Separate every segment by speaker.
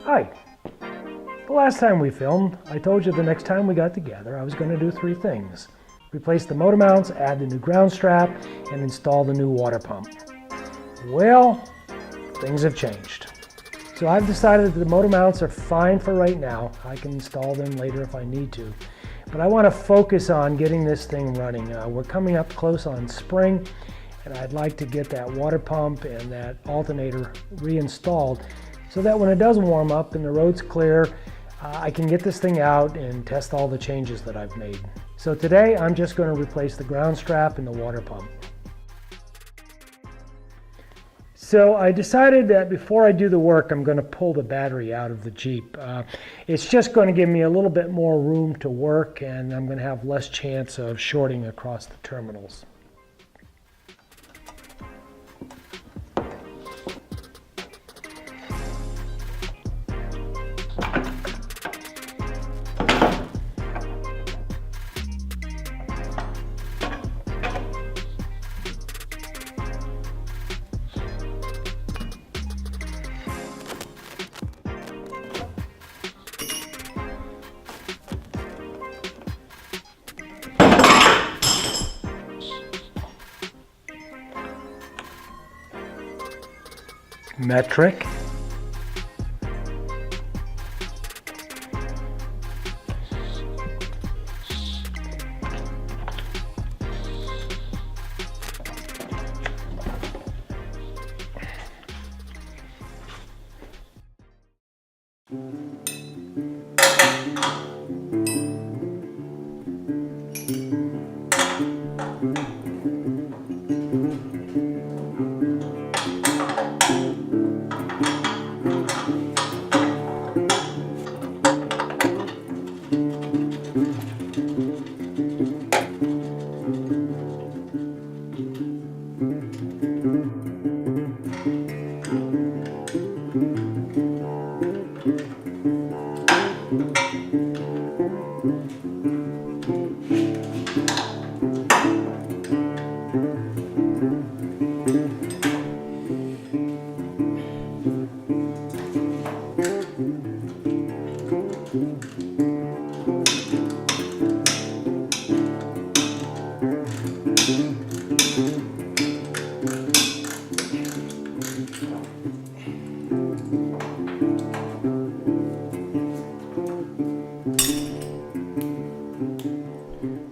Speaker 1: Hi. The last time we filmed, I told you the next time we got together I was going to do three things. Replace the motor mounts, add the new ground strap, and install the new water pump. Well, things have changed. So I've decided that the motor mounts are fine for right now. I can install them later if I need to. But I want to focus on getting this thing running. We're coming up close on spring, and I'd like to get that water pump and that alternator reinstalled so that when it does warm up and the road's clear, I can get this thing out and test all the changes that I've made. So today I'm just going to replace the ground strap and the water pump. So I decided that before I do the work, I'm going to pull the battery out of the Jeep. It's just going to give me a little bit more room to work, and I'm going to have less chance of shorting across the terminals. Metric.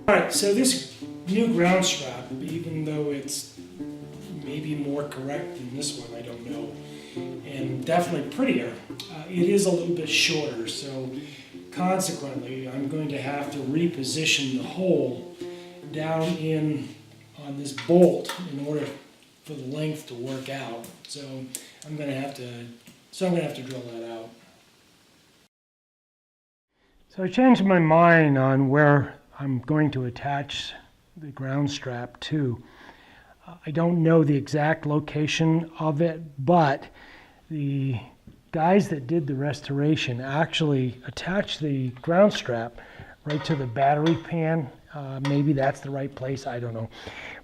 Speaker 1: Alright, so this new ground strap, even though it's maybe more correct than this one, I don't know, and definitely prettier, it is a little bit shorter, so consequently I'm going to have to reposition the hole down in on this bolt in order for the length to work out. So I'm going to have to drill that out. So I changed my mind on where I'm going to attach the ground strap to. I don't know the exact location of it, but the guys that did the restoration actually attached the ground strap right to the battery pan. Maybe that's the right place, I don't know.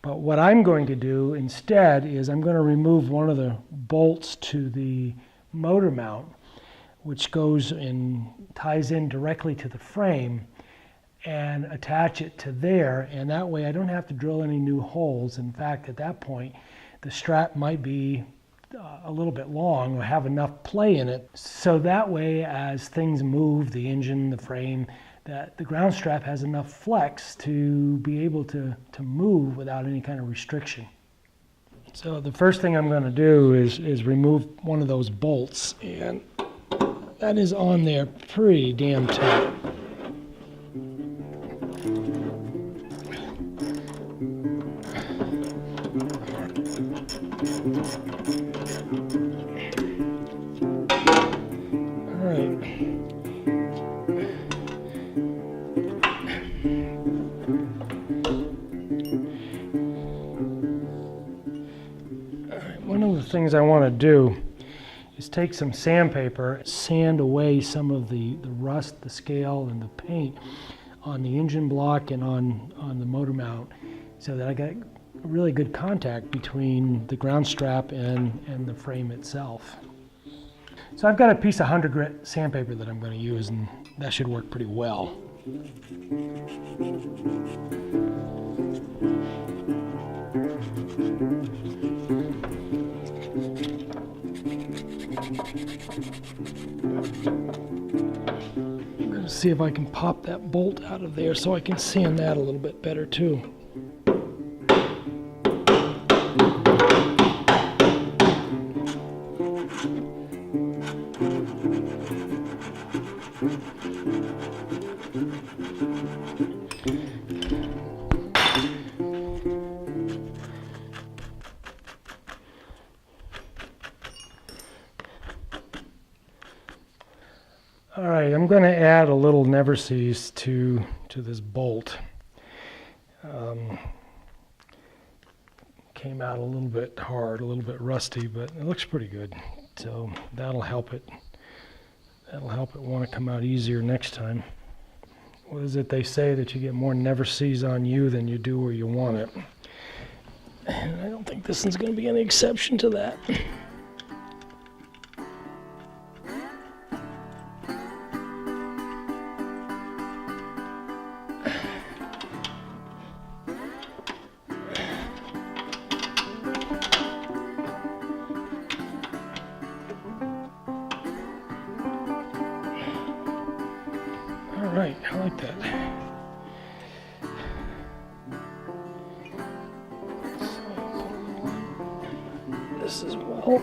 Speaker 1: But what I'm going to do instead is I'm going to remove one of the bolts to the motor mount, which goes and ties in directly to the frame, and attach it to there, and that way I don't have to drill any new holes. In fact, at that point the strap might be a little bit long or have enough play in it, so that way as things move, the engine, the frame, that the ground strap has enough flex to be able to move without any kind of restriction. So the first thing I'm going to do is remove one of those bolts, and that is on there pretty damn tight. One of the things I want to do is take some sandpaper, sand away some of the rust, the scale, and the paint on the engine block and on the motor mount, so that I got a really good contact between the ground strap and the frame itself. So I've got a piece of 100 grit sandpaper that I'm going to use, and that should work pretty well. I'm going to see if I can pop that bolt out of there so I can sand that a little bit better too. All right, I'm going to add a little never seize to this bolt. Came out a little bit hard, a little bit rusty, but it looks pretty good. So that'll help it. That'll help it want to come out easier next time. What is it they say, that you get more never seize on you than you do where you want it? And I don't think this one's going to be any exception to that. All right, I like that. So, this as well.